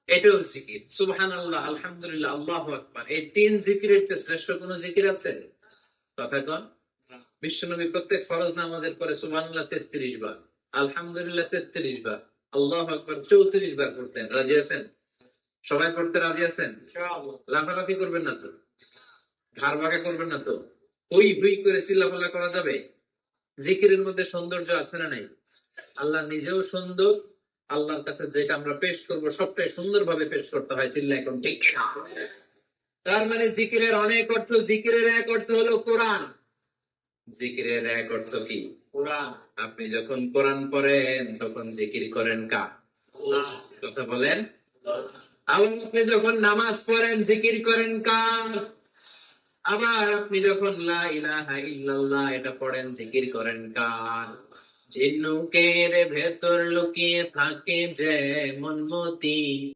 এটাও জিকির। সুবহানাল্লাহ, আলহামদুলিল্লাহ, আল্লাহু আকবার। এই তিন জিকিরের চেয়ে শ্রেষ্ঠ কোন জিকির আছে? কথা কন। বিশ্বনবী প্রত্যেক ফরজ নামাজের পরে সুবহানাল্লাহ 33 বার, আলহামদুলিল্লাহ 33 বার, আল্লাহু আকবার 34 বার করতেন। রাজি আছেন? সবাই পড়তে রাজি আছেন? লাফালাফি করবেন না তো? ঘাড় বাঁকা করবেন না তো? হই হই করে চিল্লাফাল্লা করা যাবে? জিকিরের মধ্যে সৌন্দর্য আছে না নাই? আল্লাহ নিজেও সুন্দর। আল্লাহর কাছে যেটা আমরা পেশ করব সবটাই সুন্দরভাবে পেশ করতে হয়। চিল্লা এখন ঠিক না? তার মানে জিকিরের অনেক অর্থ। জিকিরের এক অর্থ হলো কোরআন। জিকিরের এক অর্থ কি? কোরআন। আপনি যখন কোরআন পড়েন তখন জিকির করেন কার? আল্লাহ। কথা বলেন। আবার আপনি যখন নামাজ পড়েন জিকির করেন কার? আবার আপনি যখন লা ইলাহা ইল্লাল্লাহ এটা পড়েন জিকির করেন কার? ঝিনুকের ভেতর লুকিয়ে থাকে যে মন মতি,